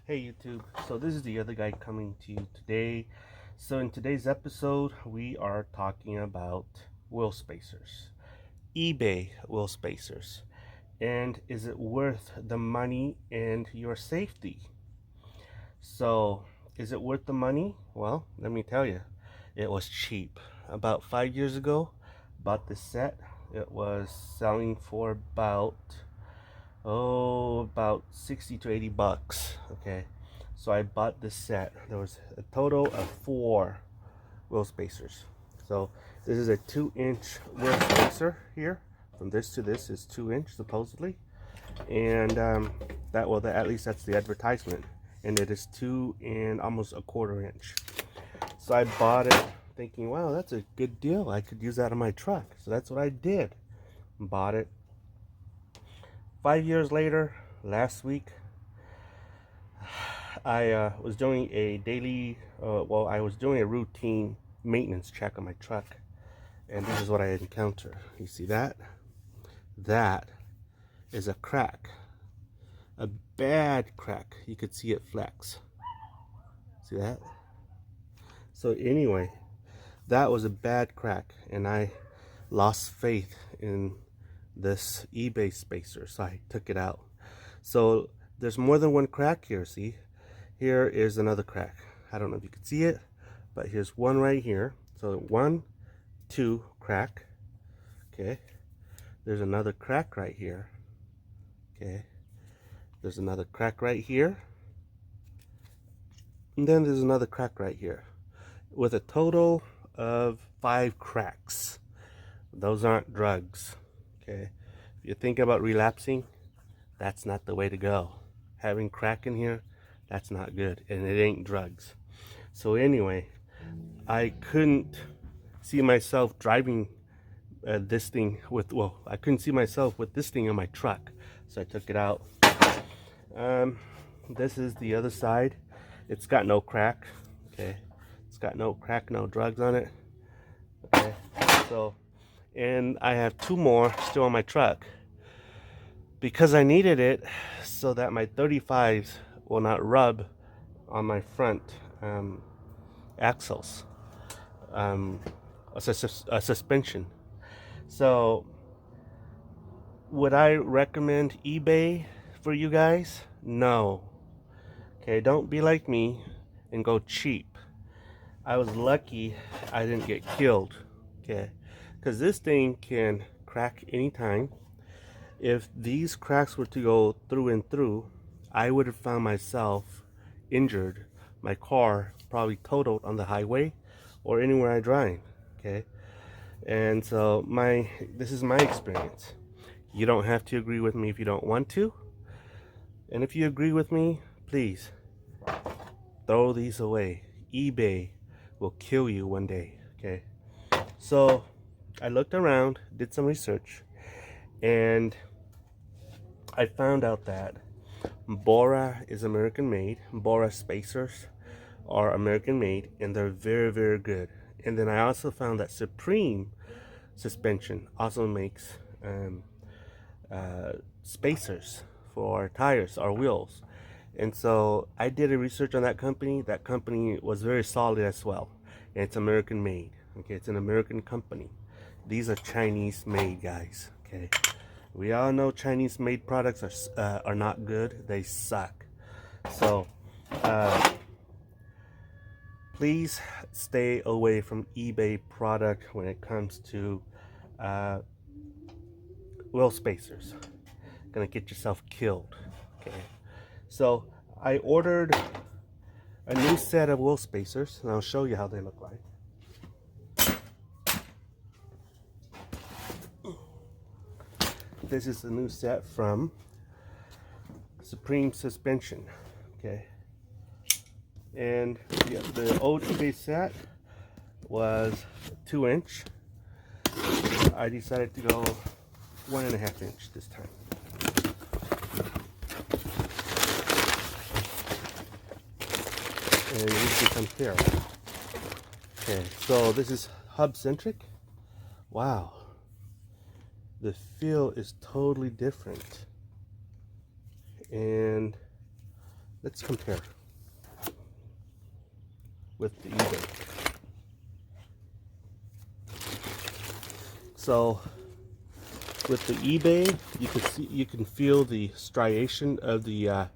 Hey YouTube, so this is the other guy coming to you today. So in today's episode, we are talking about wheel spacers, eBay wheel spacers, and is it worth the money and your safety? So is it worth the money? Well, let me tell you, it was cheap. About 5 years ago, bought this set. It was selling for about 60 to 80 bucks. Okay, so I bought this set. There was a total of 4 wheel spacers. So this is a 2-inch wheel spacer here. From this to this is 2-inch supposedly, and at least that's the advertisement, and it is 2 and almost a 1/4 inch. So I bought it thinking, wow, that's a good deal, I could use that on my truck. So that's what I did, bought it. 5 years later, last week, I was doing a I was doing a routine maintenance check on my truck, and this is what I encountered. You see that? That is a crack, a bad crack. You could see it flex. See that? So anyway, that was a bad crack, and I lost faith in this eBay spacer, so I took it out. So there's more than one crack here. See, here is another crack. I don't know if you can see it, but here's one right here. So 1, 2 crack. Okay, there's another crack right here. Okay, there's another crack right here, and then there's another crack right here, with a total of 5 cracks. Those aren't drugs. Okay, if you think about relapsing, that's not the way to go. Having crack in here, that's not good, and it ain't drugs. So anyway, I couldn't see myself driving this thing with, I couldn't see myself with this thing on my truck, so I took it out. This is the other side. It's got no crack. Okay, it's got no crack, no drugs on it. Okay, so, and I have 2 more still on my truck because I needed it so that my 35s will not rub on my front axles, a suspension. So would I recommend eBay for you guys? No. Okay, don't be like me and go cheap. I was lucky I didn't get killed. Okay, because this thing can crack anytime. If these cracks were to go through and through, I would have found myself injured, my car probably totaled on the highway or anywhere I drive. Okay, and so this is my experience. You don't have to agree with me if you don't want to, and if you agree with me, please throw these away. eBay will kill you one day. Okay, so I looked around, did some research, and I found out that Bora is American made. Bora spacers are American made, and they're very, very good. And then I also found that Supreme Suspension also makes spacers for tires or wheels. And so I did a research on that company. That company was very solid as well. And it's American made. Okay, it's an American company. These are Chinese made, guys. Okay, we all know Chinese made products are not good. They suck. So please stay away from eBay product when it comes to wheel spacers. Gonna get yourself killed. Okay, so I ordered a new set of wheel spacers, and I'll show you how they look like. This is a new set from Supreme Suspension. Okay, and the old eBay set was 2-inch. I decided to go 1.5 inch this time. And we can compare. Okay, so this is hub centric. Wow, the feel is totally different, and let's compare with the eBay. So with the eBay, you can feel the striation of the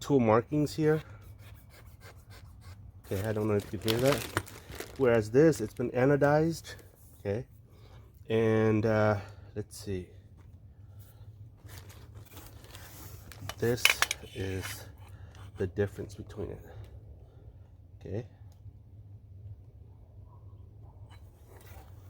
tool markings here. Okay, I don't know if you can hear that. Whereas this, it's been anodized. Okay, and let's see. This is the difference between it. Okay.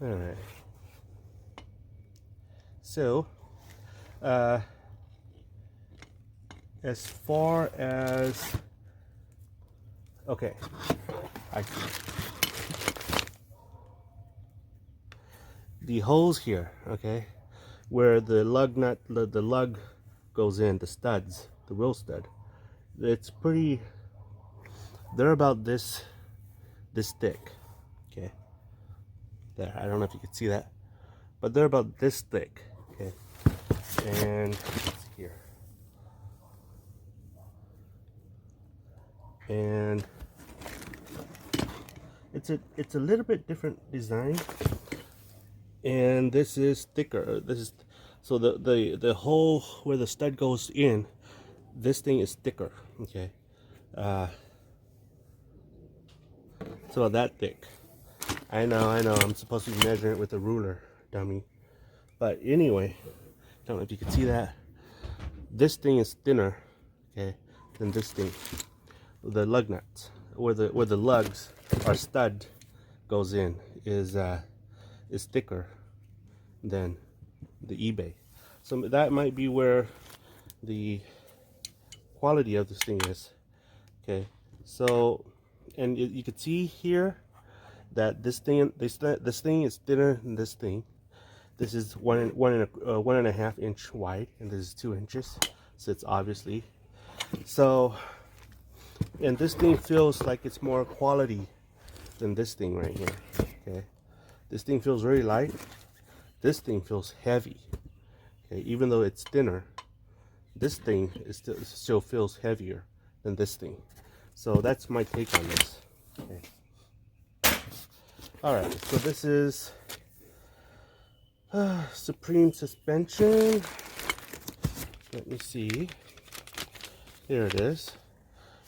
All right. So, as far as, okay, I see. The holes here, okay, where the lug nut, the lug goes in, the studs, the wheel stud, it's pretty, they're about this thick, okay, there, I don't know if you can see that, but they're about this thick, okay, and let's see here, and it's a little bit different design, and this is thicker. This is, so the hole where the stud goes in, this thing is thicker, okay, so that thick. I know I'm supposed to be measuring it with a ruler, dummy, but anyway, don't know if you can see that. This thing is thinner, okay, than this thing. The lug nuts, where the lugs or stud goes in, is thicker than the eBay. So that might be where the quality of this thing is. Okay, so, and you can see here that this thing is thinner than this thing. This is one and a half inch wide, and this is 2 inches. So it's obviously, so, and this thing feels like it's more quality than this thing right here. Okay, this thing feels very light. This thing feels heavy. Okay, even though it's thinner, this thing is still feels heavier than this thing. So that's my take on this. Okay. All right, so this is Supreme suspension. Let me see. Here it is.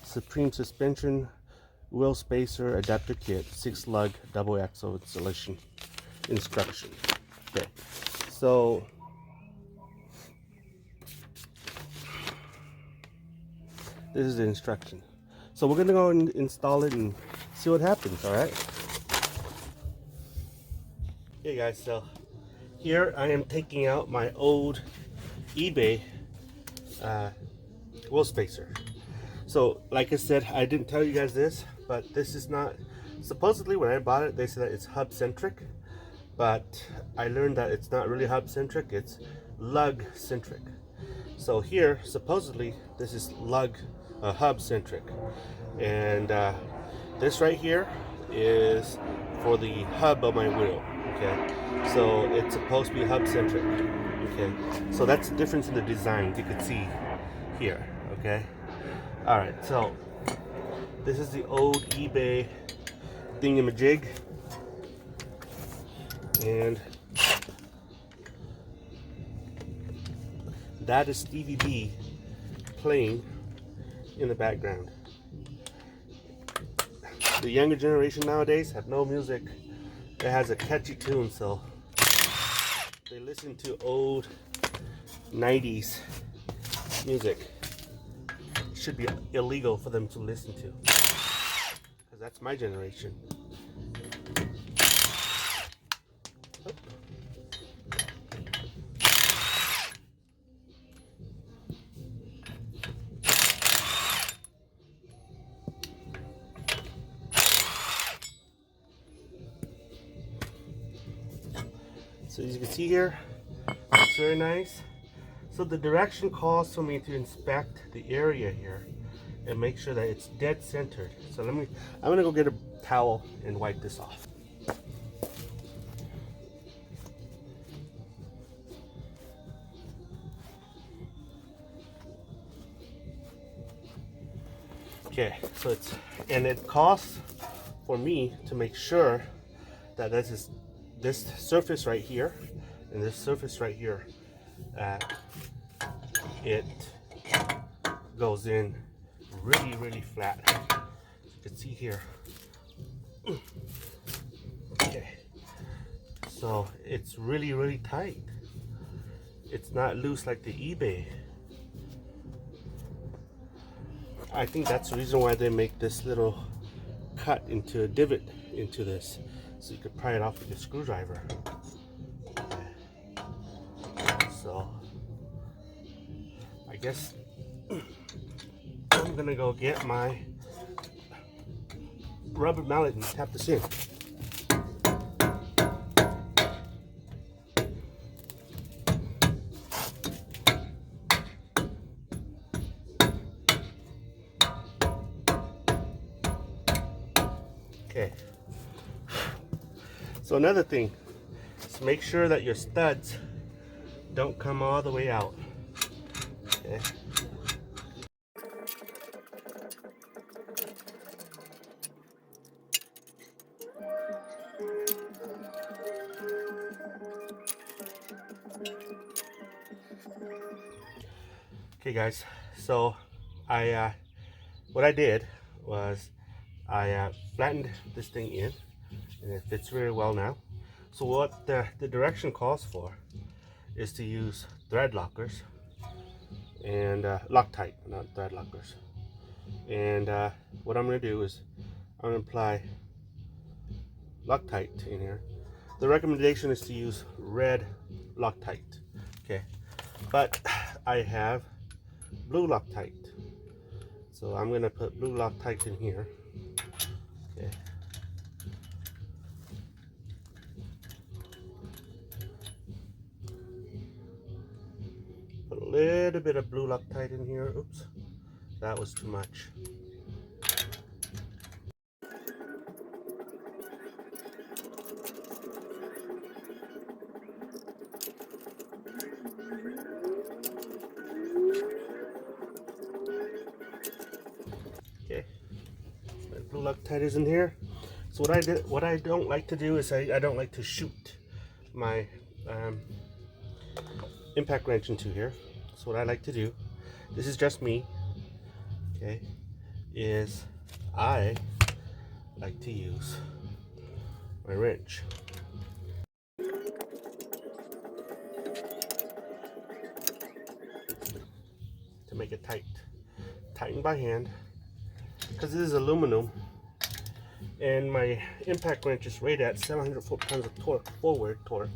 Supreme suspension wheel spacer adapter kit, 6 lug double axle installation instruction. Okay, so this is the instruction. So we're gonna go and install it and see what happens. All right. Hey guys, so here I am taking out my old eBay wheel spacer. So like I said, I didn't tell you guys this, but this is not, supposedly when I bought it, they said that it's hub centric, but I learned that it's not really hub centric, it's lug centric. So here, supposedly, this is lug hub centric, and this right here is for the hub of my wheel. Okay, so it's supposed to be hub centric. Okay, so that's the difference in the design you can see here. Okay, all right, so this is the old eBay thingamajig, and that is Stevie B playing in the background. The younger generation nowadays have no music that has a catchy tune, so they listen to old 90s music. It should be illegal for them to listen to, because that's my generation. So as you can see here, it's very nice. So the direction calls for me to inspect the area here and make sure that it's dead centered. So I'm gonna go get a towel and wipe this off. Okay, so it costs for me to make sure that this surface right here and this surface right here, it goes in really flat. You can see here. Okay, so it's really tight. It's not loose like the eBay. I think that's the reason why they make this little cut into a divot into this, so you could pry it off with your screwdriver. So I guess I'm gonna go get my rubber mallet and tap this in. Okay. So another thing is make sure that your studs don't come all the way out. Okay. Okay guys, so what I did was I flattened this thing in, and it fits very well now. So what the direction calls for is to use thread lockers and Loctite, not thread lockers. And what I'm going to do is I'm going to apply Loctite in here. The recommendation is to use red Loctite, okay? But I have blue Loctite, so I'm going to put blue Loctite in here. Okay. Put a little bit of blue Loctite in here. Oops, that was too much. Okay, blue Loctite is in here. So what I don't like to do is I don't like to shoot my impact wrench into here. So what I like to do, this is just me, okay, is I like to use my wrench to make it tight. Tighten by hand, because this is aluminum and my impact wrench is rated at 700 foot-pounds of torque, forward torque,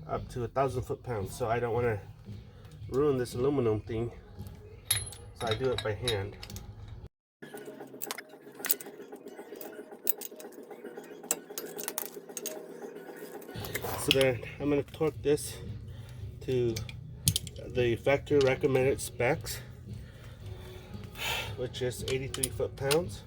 up to 1,000 foot-pounds. So I don't want to ruin this aluminum thing, so I do it by hand. So then I'm going to torque this to the factory recommended specs, which is 83 foot-pounds.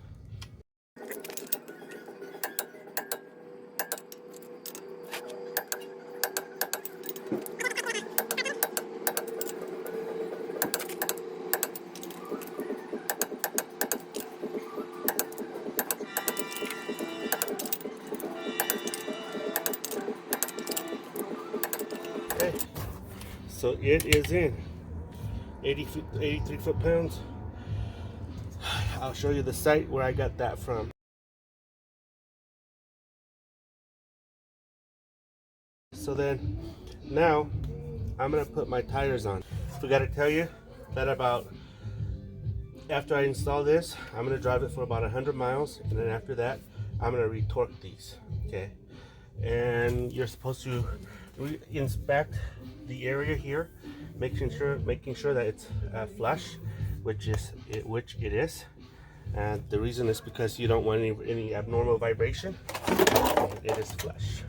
Okay, so it is in 83 foot-pounds. I'll show you the site where I got that from. So then now I'm gonna put my tires on. Forgot to tell you that after I install this, I'm gonna drive it for about 100 miles, and then after that I'm gonna retorque these. Okay, and you're supposed to inspect the area here, making sure that it's flush, which it is. And the reason is because you don't want any abnormal vibration. It is flush.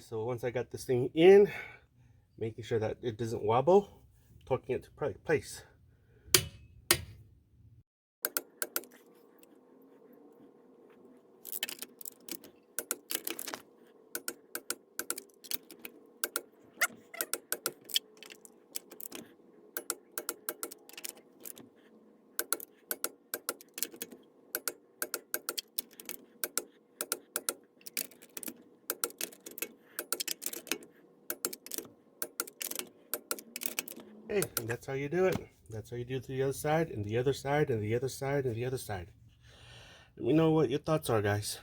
so once I got this thing in, making sure that it doesn't wobble, torquing it to place. Hey, and that's how you do it. That's how you do it to the other side, and the other side, and the other side, and the other side. Let me know what your thoughts are, guys.